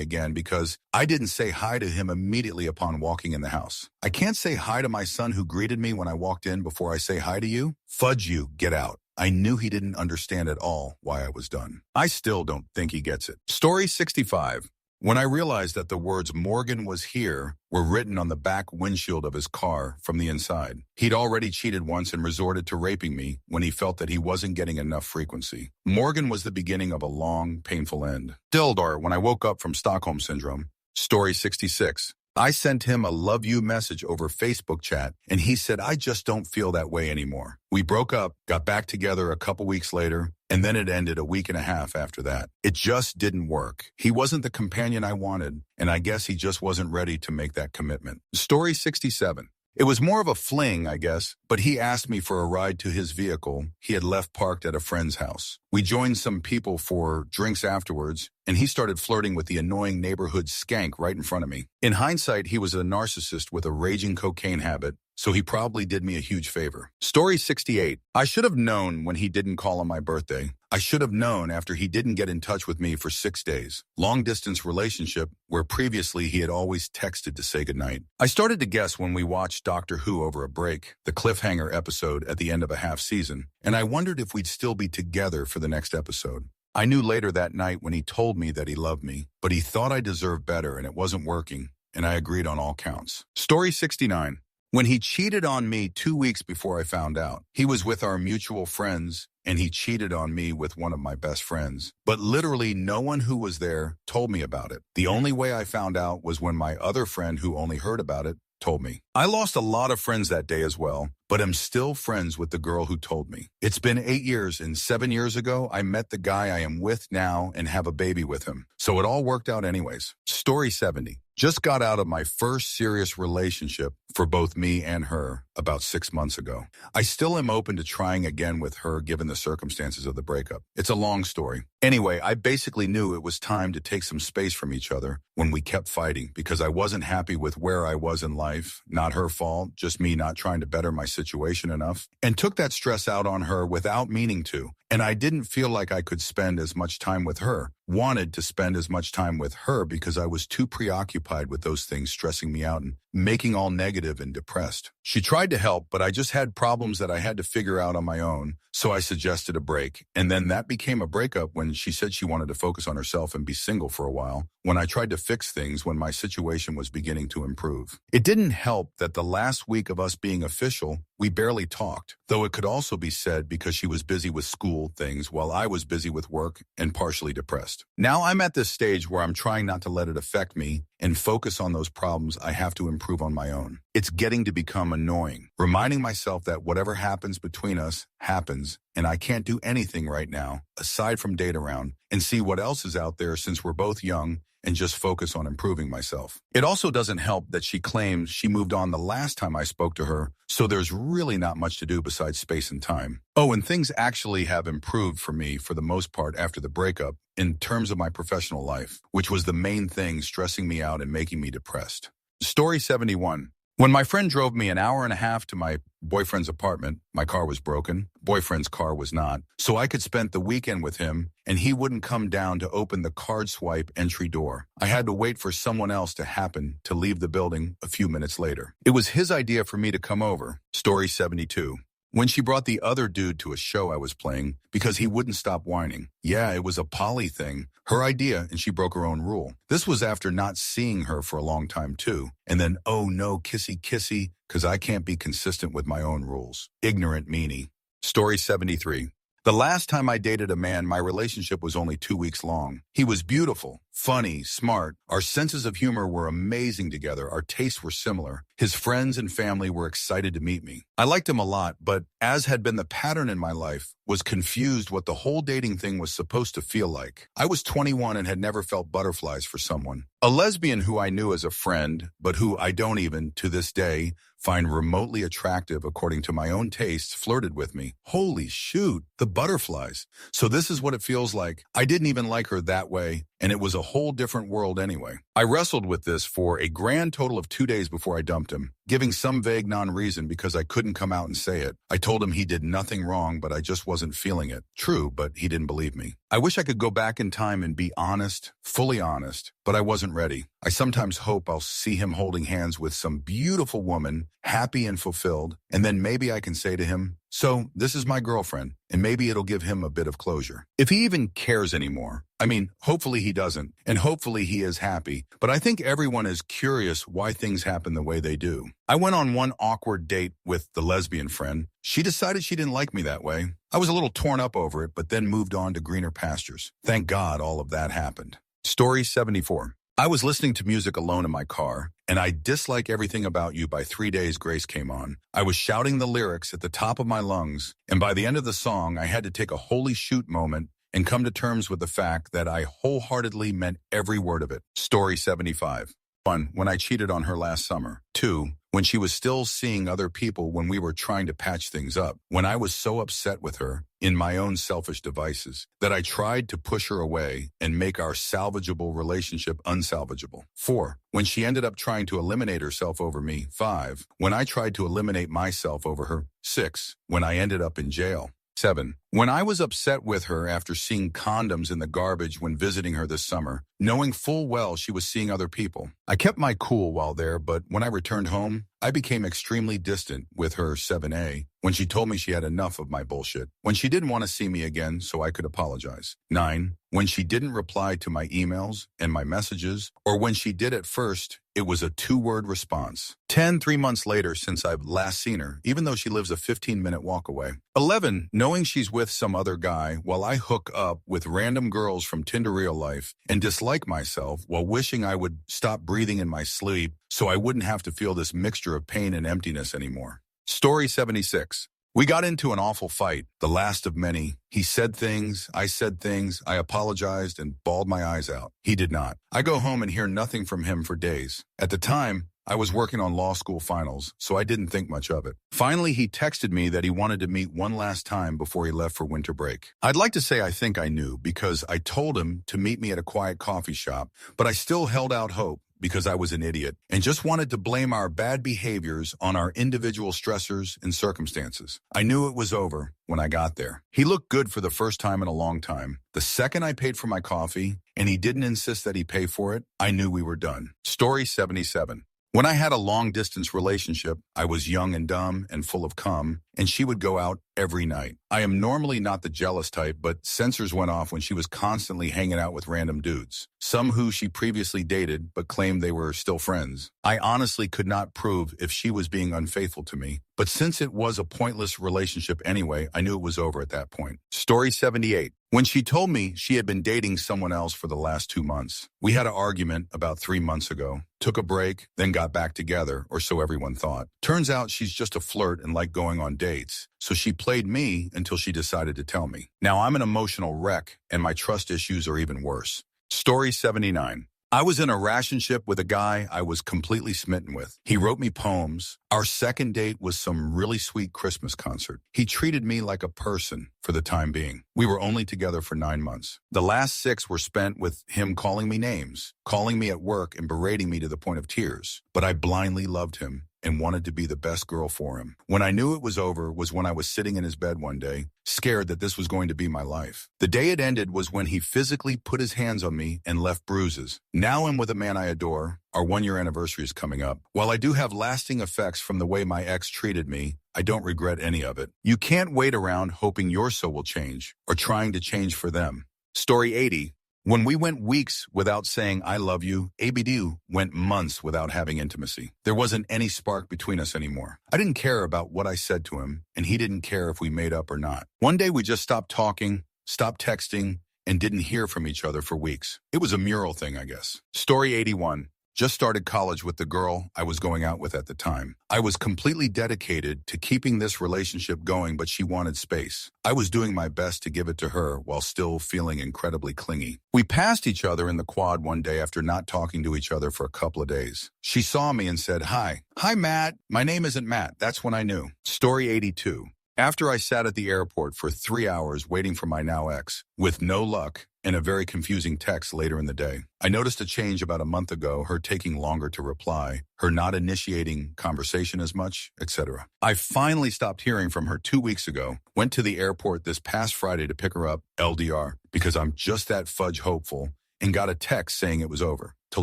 again because I didn't say hi to him immediately upon walking in the house. I can't say hi to my son who greeted me when I walked in before I say hi to you? Fudge you, get out. I knew he didn't understand at all why I was done. I still don't think he gets it. Story 65. When I realized that the words "Morgan was here" were written on the back windshield of his car from the inside. He'd already cheated once and resorted to raping me when he felt that he wasn't getting enough frequency. Morgan was the beginning of a long, painful end. Dildar, when I woke up from Stockholm Syndrome. Story 66. I sent him a love you message over Facebook chat, and he said, I just don't feel that way anymore. We broke up, got back together a couple weeks later, and then it ended a week and a half after that. It just didn't work. He wasn't the companion I wanted, and I guess he just wasn't ready to make that commitment. Story 67. It was more of a fling, I guess, but he asked me for a ride to his vehicle he had left parked at a friend's house. We joined some people for drinks afterwards, and he started flirting with the annoying neighborhood skank right in front of me. In hindsight, he was a narcissist with a raging cocaine habit, so he probably did me a huge favor. Story 68. I should have known when he didn't call on my birthday. I should have known after he didn't get in touch with me for 6 days. Long-distance relationship where previously he had always texted to say goodnight. I started to guess when we watched Doctor Who over a break, the cliffhanger episode at the end of a half season, and I wondered if we'd still be together for the next episode. I knew later that night when he told me that he loved me, but he thought I deserved better and it wasn't working, and I agreed on all counts. Story 69. When he cheated on me 2 weeks before I found out, he was with our mutual friends and he cheated on me with one of my best friends. But literally no one who was there told me about it. The only way I found out was when my other friend who only heard about it told me. I lost a lot of friends that day as well, but I'm still friends with the girl who told me. It's been 8 years, and 7 years ago, I met the guy I am with now and have a baby with him. So it all worked out anyways. Story 70. Just got out of my first serious relationship for both me and her about 6 months ago. I still am open to trying again with her given the circumstances of the breakup. It's a long story. Anyway, I basically knew it was time to take some space from each other when we kept fighting because I wasn't happy with where I was in life. Not her fault, just me not trying to better my situation enough, and took that stress out on her without meaning to. And I didn't feel like I could spend as much time with her, wanted to spend as much time with her because I was too preoccupied with those things stressing me out and making all negative and depressed. She tried to help, but I just had problems that I had to figure out on my own, so I suggested a break. And then that became a breakup when she said she wanted to focus on herself and be single for a while, when I tried to fix things when my situation was beginning to improve. It didn't help that the last week of us being official, we barely talked, though it could also be said because she was busy with school things while I was busy with work and partially depressed. Now I'm at this stage where I'm trying not to let it affect me and focus on those problems I have to improve on my own. It's getting to become annoying, reminding myself that whatever happens between us happens, and I can't do anything right now aside from date around and see what else is out there since we're both young and just focus on improving myself. It also doesn't help that she claims she moved on the last time I spoke to her, so there's really not much to do besides space and time. Oh, and things actually have improved for me for the most part after the breakup in terms of my professional life, which was the main thing stressing me out and making me depressed. Story 71. When my friend drove me an hour and a half to my boyfriend's apartment, my car was broken. Boyfriend's car was not. So I could spend the weekend with him, and he wouldn't come down to open the card swipe entry door. I had to wait for someone else to happen to leave the building a few minutes later. It was his idea for me to come over. Story 72. When she brought the other dude to a show I was playing because he wouldn't stop whining. Yeah, it was a poly thing. Her idea, and she broke her own rule. This was after not seeing her for a long time too. And then, oh no, kissy kissy, because I can't be consistent with my own rules. Ignorant meanie. Story 73. The last time I dated a man, my relationship was only 2 weeks long. He was beautiful, funny, smart. Our senses of humor were amazing together. Our tastes were similar. His friends and family were excited to meet me. I liked him a lot, but as had been the pattern in my life, was confused what the whole dating thing was supposed to feel like. I was 21 and had never felt butterflies for someone. A lesbian who I knew as a friend, but who I don't even, to this day, find remotely attractive according to my own tastes, flirted with me. Holy shoot, the butterflies. So this is what it feels like. I didn't even like her that way, and it was a whole different world anyway. I wrestled with this for a grand total of 2 days before I dumped him, giving some vague non-reason because I couldn't come out and say it. I told him he did nothing wrong, but I just wasn't feeling it. True, but he didn't believe me. I wish I could go back in time and be honest, fully honest, but I wasn't ready. I sometimes hope I'll see him holding hands with some beautiful woman, happy and fulfilled, and then maybe I can say to him, so this is my girlfriend, and maybe it'll give him a bit of closure. If he even cares anymore. I mean, hopefully he doesn't, and hopefully he is happy, but I think everyone is curious why things happen the way they do. I went on one awkward date with the lesbian friend. She decided she didn't like me that way. I was a little torn up over it, but then moved on to greener pastures. Thank God all of that happened. Story 74. I was listening to music alone in my car, and I Dislike Everything About You by 3 Days Grace came on. I was shouting the lyrics at the top of my lungs, and by the end of the song, I had to take a holy shoot moment and come to terms with the fact that I wholeheartedly meant every word of it. Story 75. 1. When I cheated on her last summer. 2. When she was still seeing other people when we were trying to patch things up. When I was so upset with her, in my own selfish devices, that I tried to push her away and make our salvageable relationship unsalvageable. 4. When she ended up trying to eliminate herself over me. 5. When I tried to eliminate myself over her. 6. When I ended up in jail. 7. When I was upset with her after seeing condoms in the garbage when visiting her this summer, knowing full well she was seeing other people. I kept my cool while there, but when I returned home, I became extremely distant with her. 7A, when she told me she had enough of my bullshit. When she didn't want to see me again so I could apologize. 9. When she didn't reply to my emails and my messages, or when she did at first, it was a 2-word response. 10. 3 months later since I've last seen her, even though she lives a 15-minute walk away. 11. Knowing she's with some other guy while I hook up with random girls from Tinder real life and dislike myself while wishing I would stop breathing in my sleep so I wouldn't have to feel this mixture of pain and emptiness anymore. Story 76. We got into an awful fight, the last of many. He said things, I said things, I apologized and bawled my eyes out. He did not. I go home and hear nothing from him for days. At the time, I was working on law school finals, so I didn't think much of it. Finally, he texted me that he wanted to meet one last time before he left for winter break. I'd like to say I think I knew because I told him to meet me at a quiet coffee shop, but I still held out hope because I was an idiot and just wanted to blame our bad behaviors on our individual stressors and circumstances. I knew it was over when I got there. He looked good for the first time in a long time. The second I paid for my coffee and he didn't insist that he pay for it, I knew we were done. Story 77. When I had a long-distance relationship, I was young and dumb and full of cum, and she would go out every night. I am normally not the jealous type, but sensors went off when she was constantly hanging out with random dudes, some who she previously dated but claimed they were still friends. I honestly could not prove if she was being unfaithful to me, but since it was a pointless relationship anyway, I knew it was over at that point. Story 78. When she told me she had been dating someone else for the last 2 months. We had an argument about 3 months ago, took a break, then got back together, or so everyone thought. Turns out she's just a flirt and liked going on dates, so she played me until she decided to tell me. Now I'm an emotional wreck, and my trust issues are even worse. Story 79. I was in a relationship with a guy I was completely smitten with. He wrote me poems. Our second date was some really sweet Christmas concert. He treated me like a person for the time being. We were only together for 9 months. The last 6 were spent with him calling me names, calling me at work and berating me to the point of tears. But I blindly loved him and wanted to be the best girl for him. When I knew it was over was when I was sitting in his bed one day, scared that this was going to be my life. The day it ended was when he physically put his hands on me and left bruises. Now I'm with a man I adore. Our 1-year anniversary is coming up. While I do have lasting effects from the way my ex treated me, I don't regret any of it. You can't wait around hoping your soul will change or trying to change for them. Story 80. When we went weeks without saying I love you, ABD went months without having intimacy. There wasn't any spark between us anymore. I didn't care about what I said to him, and he didn't care if we made up or not. One day we just stopped talking, stopped texting, and didn't hear from each other for weeks. It was a mural thing, I guess. Story 81. Just started college with the girl I was going out with at the time. I was completely dedicated to keeping this relationship going, but she wanted space. I was doing my best to give it to her while still feeling incredibly clingy. We passed each other in the quad one day after not talking to each other for a couple of days. She saw me and said, "Hi." "Hi, Matt." "My name isn't Matt." That's when I knew. Story 82. After I sat at the airport for 3 hours waiting for my now ex, with no luck, and a very confusing text later in the day, I noticed a change about a month ago, her taking longer to reply, her not initiating conversation as much, etc. I finally stopped hearing from her 2 weeks ago, went to the airport this past Friday to pick her up, LDR, because I'm just that fudge hopeful, and got a text saying it was over. Till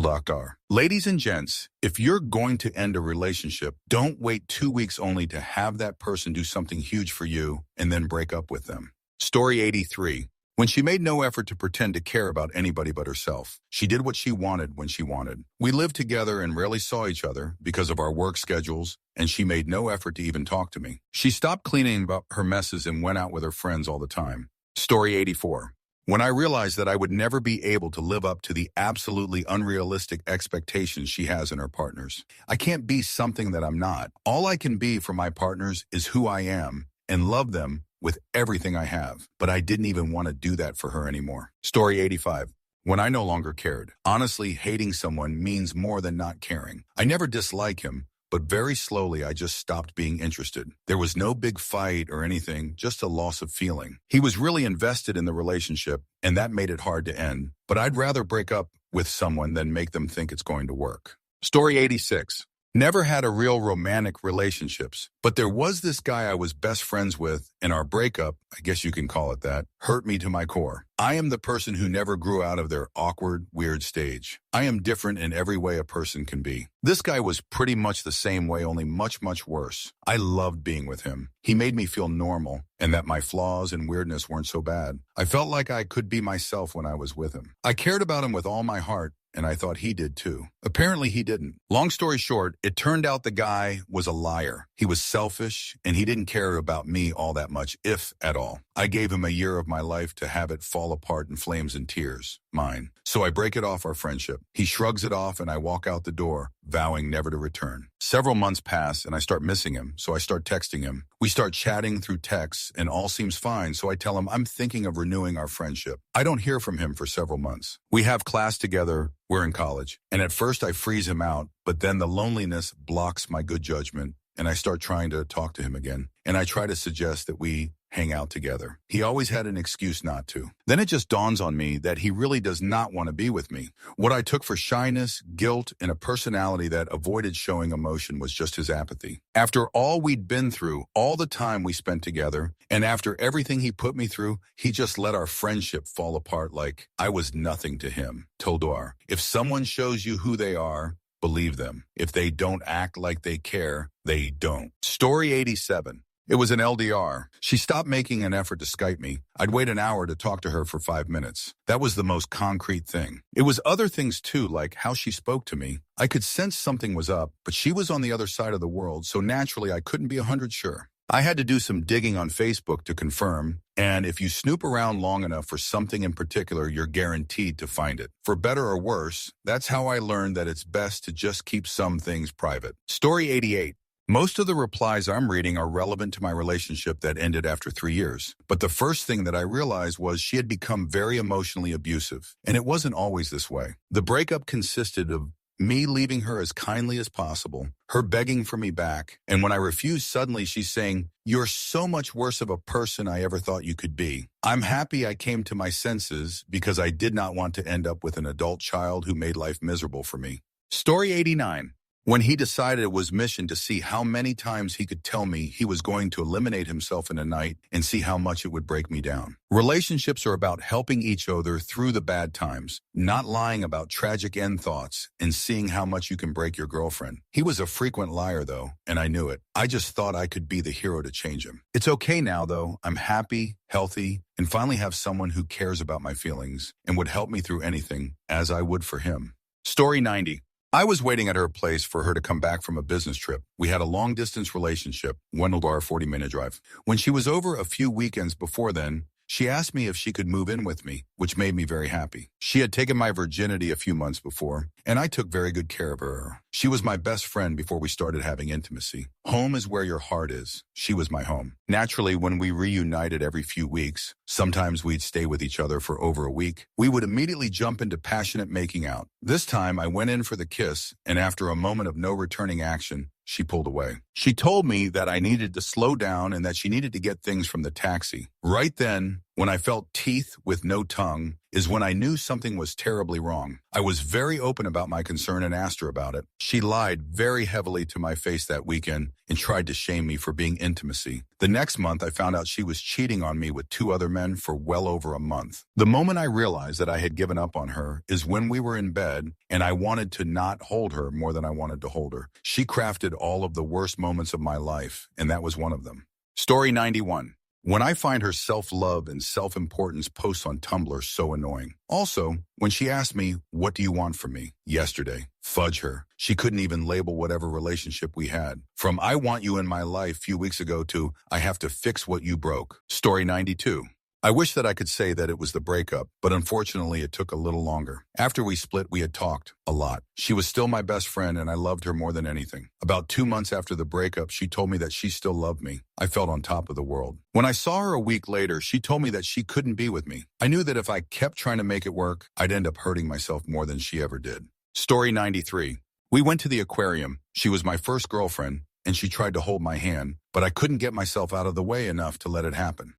Dr. Ladies and gents, if you're going to end a relationship, don't wait 2 weeks only to have that person do something huge for you and then break up with them. Story 83. When she made no effort to pretend to care about anybody but herself, she did what she wanted when she wanted. We lived together and rarely saw each other because of our work schedules, and she made no effort to even talk to me. She stopped cleaning up her messes and went out with her friends all the time. Story 84. When I realized that I would never be able to live up to the absolutely unrealistic expectations she has in her partners. I can't be something that I'm not. All I can be for my partners is who I am and love them with everything I have. But I didn't even want to do that for her anymore. Story 85. When I no longer cared. Honestly, hating someone means more than not caring. I never dislike him, but very slowly I just stopped being interested. There was no big fight or anything, just a loss of feeling. He was really invested in the relationship, and that made it hard to end. But I'd rather break up with someone than make them think it's going to work. Story 86. Never had a real romantic relationships, but there was this guy I was best friends with, and our breakup, I guess you can call it that, hurt me to my core. I am the person who never grew out of their awkward, weird stage. I am different in every way a person can be. This guy was pretty much the same way, only much, much worse. I loved being with him. He made me feel normal, and that my flaws and weirdness weren't so bad. I felt like I could be myself when I was with him. I cared about him with all my heart, and I thought he did too. Apparently he didn't. Long story short, it turned out the guy was a liar. He was selfish, and he didn't care about me all that much, if at all. I gave him a year of my life to have it fall apart in flames and tears. Mine. So I break it off our friendship. He shrugs it off, and I walk out the door, vowing never to return. Several months pass, and I start missing him, so I start texting him. We start chatting through texts, and all seems fine, so I tell him I'm thinking of renewing our friendship. I don't hear from him for several months. We have class together. We're in college. And at first I freeze him out, but then the loneliness blocks my good judgment, and I start trying to talk to him again. And I try to suggest that we hang out together. He always had an excuse not to. Then it just dawns on me that he really does not want to be with me. What I took for shyness, guilt, and a personality that avoided showing emotion was just his apathy. After all we'd been through, all the time we spent together, and after everything he put me through, he just let our friendship fall apart like I was nothing to him. Tildor, if someone shows you who they are, believe them. If they don't act like they care, they don't. Story 87. It was an LDR. She stopped making an effort to Skype me. I'd wait an hour to talk to her for 5 minutes. That was the most concrete thing. It was other things too, like how she spoke to me. I could sense something was up, but she was on the other side of the world, so naturally I couldn't be 100 sure. I had to do some digging on Facebook to confirm, and if you snoop around long enough for something in particular, you're guaranteed to find it. For better or worse, that's how I learned that it's best to just keep some things private. Story 88. Most of the replies I'm reading are relevant to my relationship that ended after 3 years. But the first thing that I realized was she had become very emotionally abusive, and it wasn't always this way. The breakup consisted of me leaving her as kindly as possible, her begging for me back, and when I refused, suddenly she's saying, "You're so much worse of a person I ever thought you could be." I'm happy I came to my senses because I did not want to end up with an adult child who made life miserable for me. Story 89. When he decided it was mission to see how many times he could tell me he was going to eliminate himself in a night and see how much it would break me down. Relationships are about helping each other through the bad times, not lying about tragic end thoughts and seeing how much you can break your girlfriend. He was a frequent liar, though, and I knew it. I just thought I could be the hero to change him. It's okay now, though. I'm happy, healthy, and finally have someone who cares about my feelings and would help me through anything, as I would for him. Story 90. I was waiting at her place for her to come back from a business trip. We had a long-distance relationship, 1 hour, 40-minute drive. When she was over a few weekends before then, She asked me if she could move in with me, which made me very happy. She had taken my virginity a few months before, and I took very good care of her. She was my best friend before we started having intimacy. Home is where your heart is. She was my home. Naturally, when we reunited every few weeks, sometimes we'd stay with each other for over a week, we would immediately jump into passionate making out. This time, I went in for the kiss, and after a moment of no returning action, she pulled away. She told me that I needed to slow down and that she needed to get things from the taxi. Right then, when I felt teeth with no tongue, is when I knew something was terribly wrong. I was very open about my concern and asked her about it. She lied very heavily to my face that weekend and tried to shame me for being intimacy. The next month, I found out she was cheating on me with 2 other men for well over a month. The moment I realized that I had given up on her is when we were in bed and I wanted to not hold her more than I wanted to hold her. She crafted all of the worst moments of my life, and that was one of them. Story 91. When I find her self-love and self-importance posts on Tumblr so annoying. Also, when she asked me, "What do you want from me?" yesterday, fudge her. She couldn't even label whatever relationship we had. From "I want you in my life" a few weeks ago to "I have to fix what you broke." Story 92. I wish that I could say that it was the breakup, but unfortunately it took a little longer. After we split, we had talked a lot. She was still my best friend and I loved her more than anything. About 2 months after the breakup, she told me that she still loved me. I felt on top of the world. When I saw her a week later, she told me that she couldn't be with me. I knew that if I kept trying to make it work, I'd end up hurting myself more than she ever did. Story 93. We went to the aquarium. She was my first girlfriend, and she tried to hold my hand, but I couldn't get myself out of the way enough to let it happen.